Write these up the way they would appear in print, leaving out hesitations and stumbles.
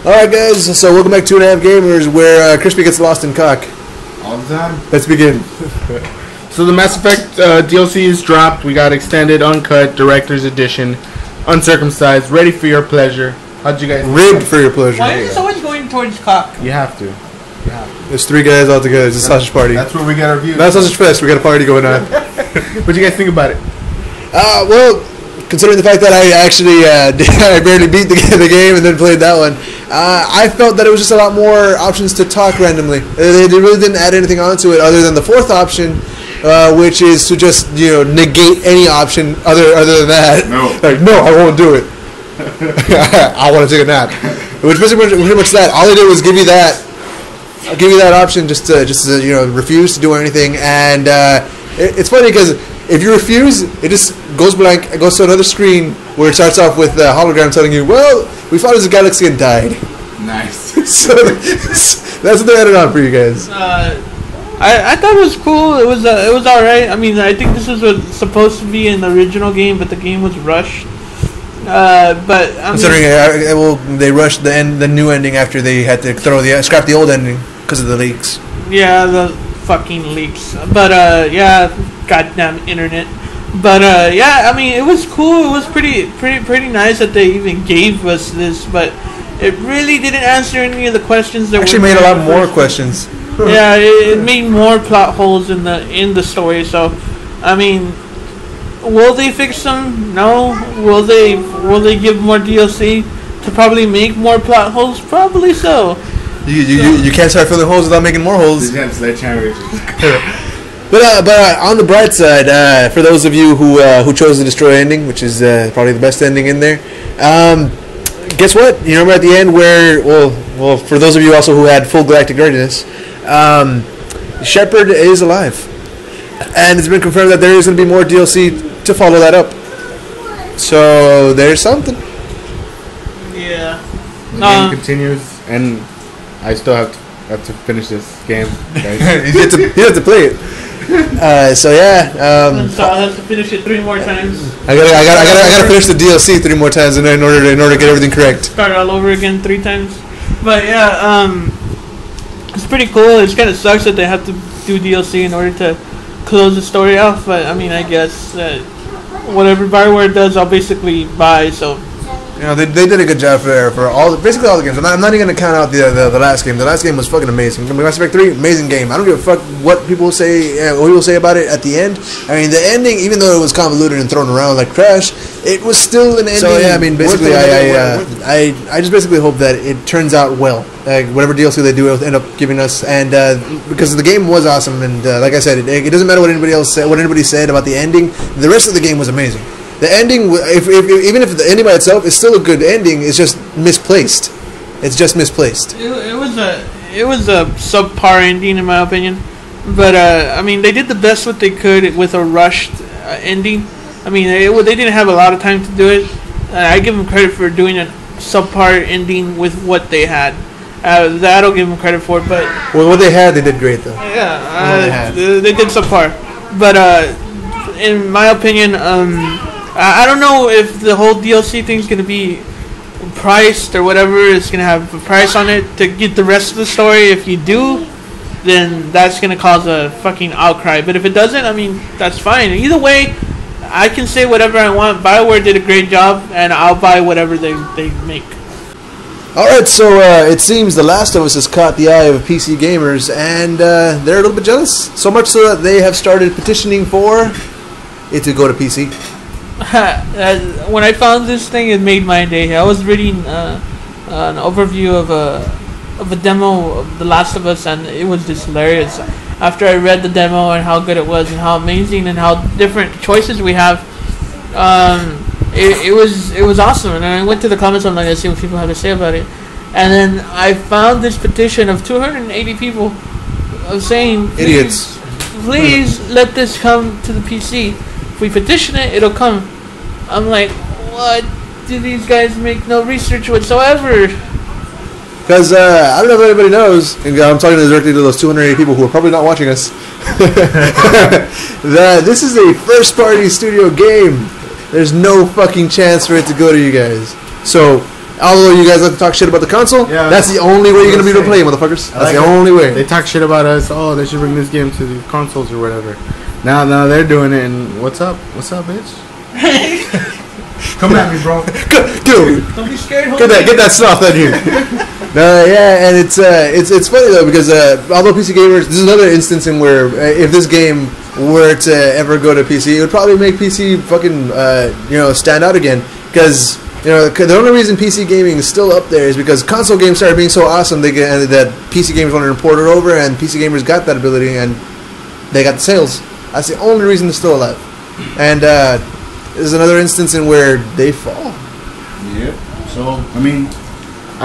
Alright guys, so welcome back to 2.5 Gamers, where Crispy gets lost in cock. All the time. Let's begin. So the Mass Effect DLC is dropped. We got extended, uncut, director's edition, uncircumcised, ready for your pleasure. How'd you guys? Ribbed for your pleasure. Why is it always going towards cock? You have to. There's 3 guys all together. It's a sausage party. That's where we get our views. Not a sausage fest. We got a party going on. What do you guys think about it? Well, considering the fact that I actually I barely beat the game and then played that one, I felt that it was just a lot more options to talk randomly. They really didn't add anything onto it other than the 4th option, which is to just negate any option other than that. No. Like, no, I won't do it. I want to take a nap. Which pretty much that. All they did was give you that. I'll give you that option just to refuse to do anything, and it's funny because if you refuse, it just goes blank. It goes to another screen where it starts off with a hologram telling you, "Well, we found this galaxy and died." Nice. So that's what they added on for you guys. I thought it was cool. It was all right. I mean, I think this was supposed to be an original game, but the game was rushed. But I Considering they rushed the new ending after they had to scrap the old ending because of the leaks. Yeah, the fucking leaks. But yeah, goddamn internet. But yeah, I mean, it was cool. It was pretty nice that they even gave us this, but it really didn't answer any of the questions that Actually made a lot more questions. Yeah, it made more plot holes in the story. So, I mean, will they fix them? No. Will they give more DLC to probably make more plot holes? Probably so. You can't start filling holes without making more holes. But on the bright side, for those of you who chose the destroy ending, which is probably the best ending in there, guess what? You remember at the end where, well, for those of you also who had full galactic readiness, Shepard is alive, and it's been confirmed that there is going to be more DLC to follow that up. So there's something. Yeah. The game continues, and I still have to finish this game. Guys. you have to play it. So yeah. So I'll have to finish it 3 more times. I gotta finish the DLC 3 more times in order to get everything correct. Start all over again 3 times. But yeah, it's pretty cool. It kind of sucks that they have to do DLC in order to close the story off. But I mean, I guess that whatever Bioware does, I'll basically buy. So. They did a good job for basically all the games. I'm not even gonna count out the last game. The last game was fucking amazing. Mass Effect 3, amazing game. I don't give a fuck what people say about it at the end. I mean, the ending, even though it was convoluted and thrown around like trash, it was still an ending. So yeah, I mean, basically, I just basically hope that it turns out well. Like whatever DLC they do, it'll end up giving us, and because the game was awesome, and like I said, it doesn't matter what anybody said about the ending. The rest of the game was amazing. The ending, even if the ending by itself is still a good ending, it's just misplaced. It's just misplaced. It was a subpar ending in my opinion, but I mean they did the best what they could with a rushed ending. I mean they didn't have a lot of time to do it. I give them credit for doing a subpar ending with what they had. That'll give them credit for it. But what they had, they did great though. Yeah, they did subpar. But in my opinion, I don't know if the whole DLC thing's gonna be priced or whatever. It's gonna have a price on it to get the rest of the story. If you do, then that's gonna cause a fucking outcry. But if it doesn't, I mean, that's fine. Either way, I can say whatever I want. BioWare did a great job, and I'll buy whatever they make. Alright, so it seems The Last of Us has caught the eye of PC gamers, and they're a little bit jealous. So much so that they have started petitioning for it to go to PC. When I found this thing, it made my day. I was reading an overview of a demo of The Last of Us, and it was just hilarious. After I read the demo and how good it was and how amazing and how different choices we have, it was awesome. And I went to the comments online to see what people had to say about it, and then I found this petition of 280 people saying, idiots, please let this come to the PC. If we petition it, it'll come. I'm like, what? Do these guys make no research whatsoever? Because I don't know if anybody knows, and I'm talking directly to those 280 people who are probably not watching us, that this is a first-party studio game. There's no fucking chance for it to go to you guys. So Although you guys like to talk shit about the console, that's the only way you're gonna be able to play, motherfuckers. That's the only way. They talk shit about us. Oh, they should bring this game to the consoles or whatever. Now they're doing it. And what's up? What's up, bitch? Come at me, bro. Dude, don't be scared. Get that stuff out here. Yeah, and it's funny though because although PC gamers, this is another instance in where if this game were to ever go to PC, it would probably make PC fucking stand out again because. The only reason PC gaming is still up there is because console games started being so awesome that PC gamers wanted to port it over, and PC gamers got that ability, and they got the sales. That's the only reason they're still alive. And this is another instance in where they fall. Yep. So, I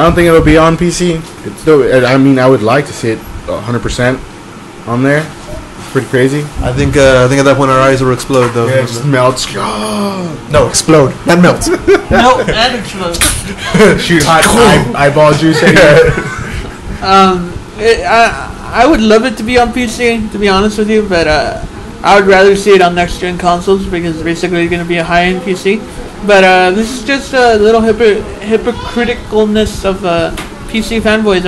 don't think it'll be on PC. It's still, I would like to see it 100% on there. It's pretty crazy. I think at that point our eyes will explode though. Yeah, it just melts. No, explode, not melt. No, and explode. Shoot hot eyeball juice at you. I would love it to be on PC, to be honest with you, but I would rather see it on next-gen consoles because basically it's going to be a high-end PC. But this is just a little hypocriticalness of PC fanboys.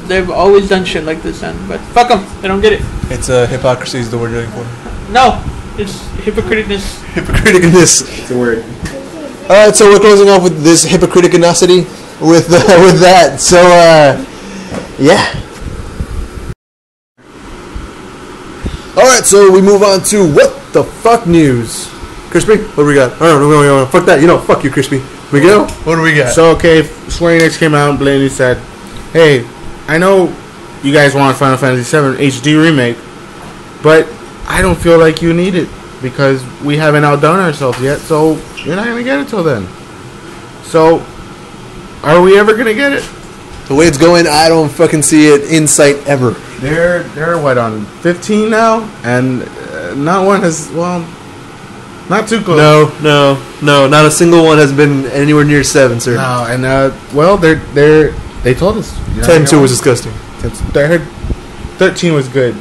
They've always done shit like this, but fuck them. They don't get it. It's hypocrisy is the word you're looking for. No, it's hypocriticness. Hypocriticness. It's a word. All right, so we're closing off with this hypocriticity with that. So yeah. All right, so we move on to what the fuck news. Crispy, what do we got? Oh, fuck that. Fuck you, Crispy. We go. What do we got? So Square Enix came out and blatantly said, "Hey, I know you guys want Final Fantasy VII HD remake, but I don't feel like you need it because we haven't outdone ourselves yet. So you're not gonna get it till then. So are we ever gonna get it?" The way it's going, I don't fucking see it in sight ever. They're what, on 15 now, and not one has not too close. No, not a single one has been anywhere near 7, sir. No, and they told us 10-2 was disgusting. I heard 13 was good,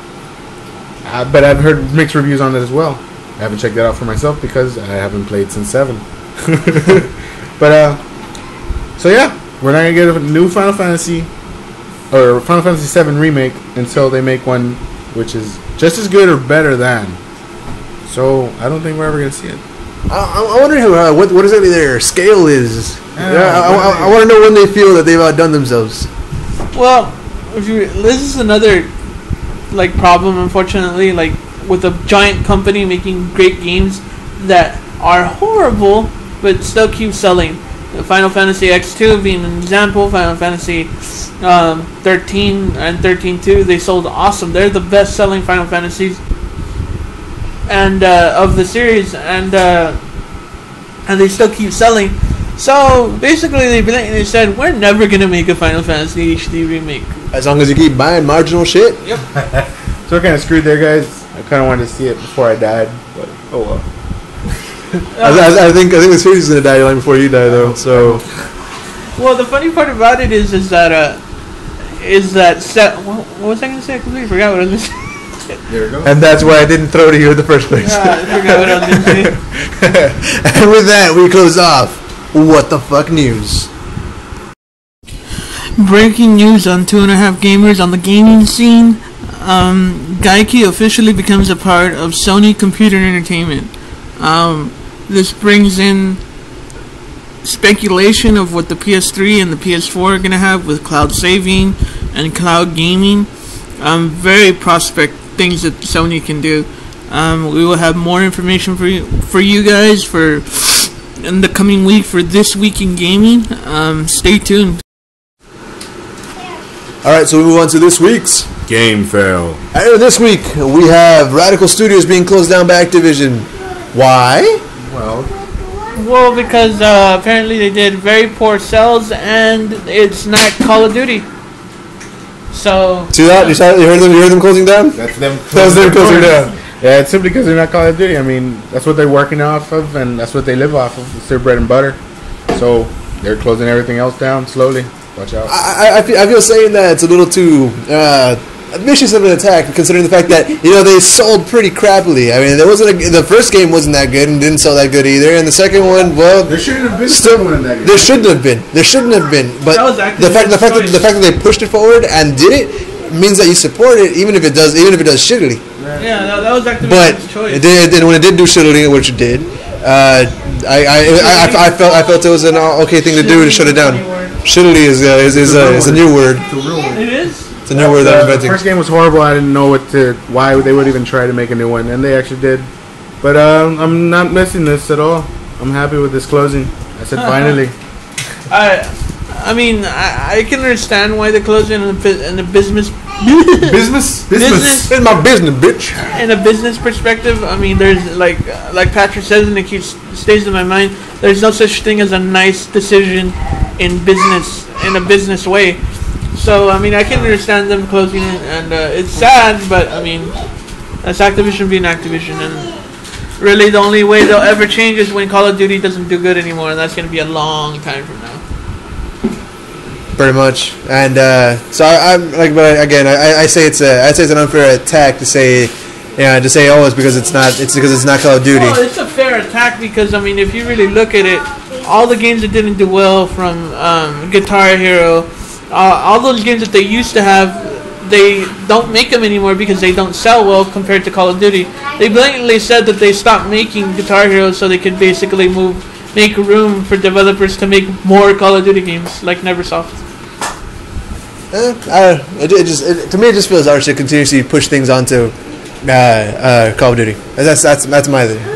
but I've heard mixed reviews on it as well. I haven't checked that out for myself because I haven't played since 7. But so yeah, we're not gonna get a new Final Fantasy or Final Fantasy VII remake until they make one which is just as good or better than. So I don't think we're ever gonna see it. I wonder what exactly their scale is. I want to know when they feel that they've outdone themselves. Well, this is another problem, unfortunately, with a giant company making great games that are horrible but still keep selling. Final Fantasy X2 being an example. Final Fantasy 13 and 13-2, they sold awesome. They're the best-selling Final Fantasies and of the series, and they still keep selling. So basically, they said we're never gonna make a Final Fantasy HD remake as long as you keep buying marginal shit. Yep. So we're kind of screwed there, guys. I kind of wanted to see it before I died, but oh well. I think the series is gonna die long before you die, though. So. Well, the funny part about it is that what was I gonna say? I completely forgot what I was gonna say. There we go. And that's why I didn't throw to you in the first place. Yeah, I forgot what I was gonna say. And with that, we close off What the Fuck News. Breaking news on 2.5 Gamers on the gaming scene. Gaikai officially becomes a part of Sony Computer Entertainment. This brings in speculation of what the PS3 and the PS4 are going to have with cloud saving and cloud gaming. Very prospect things that Sony can do. We will have more information for you guys in the coming week for This Week in Gaming. Stay tuned. Alright, so we move on to this week's Game Fail. This week, we have Radical Studios being closed down by Activision. Why? Well, because apparently they did very poor sales, and it's not Call of Duty. So see that? You heard them closing down? That's them. That's them closing down. Yeah, it's simply because they're not Call of Duty. That's what they're working off of, and that's what they live off of. It's their bread and butter. So they're closing everything else down slowly. Watch out. I feel saying that it's a little too vicious of an attack, considering the fact that they sold pretty crappily. I mean, the first game wasn't that good and didn't sell that good either, and the second one, well, there shouldn't have been that good. There shouldn't have been. But the fact that they pushed it forward and did it means that you support it, even if it does shittily. Yeah, that was Activision's choice. But when it did do shittily, which it did, I felt it was an okay thing to do to shut it down. Shittily is a new word. It's a real word. It is. It's a new word that I'm inventing. The first game was horrible. I didn't know why they would even try to make a new one, and they actually did. But I'm not missing this at all. I'm happy with this closing. I said finally. I mean, I can understand why they're closing in the business. Business. It's my business, bitch. In a business perspective, I mean, there's like Patrick says, and it stays in my mind. There's no such thing as a nice decision in a business way. So I mean, I can understand them closing it, and it's sad, but I mean, that's Activision being Activision, and really the only way they'll ever change is when Call of Duty doesn't do good anymore, and that's going to be a long time from now. Pretty much, and so I'm like, but again, I say it's an unfair attack to say, oh, it's because it's not Call of Duty. Well, it's a fair attack because I mean, if you really look at it, all the games that didn't do well from Guitar Hero, all those games that they used to have, they don't make them anymore because they don't sell well compared to Call of Duty. They blatantly said that they stopped making Guitar Hero so they could basically make room for developers to make more Call of Duty games like Neversoft. To me, it just feels harsh to continuously push things onto Call of Duty. That's my thing.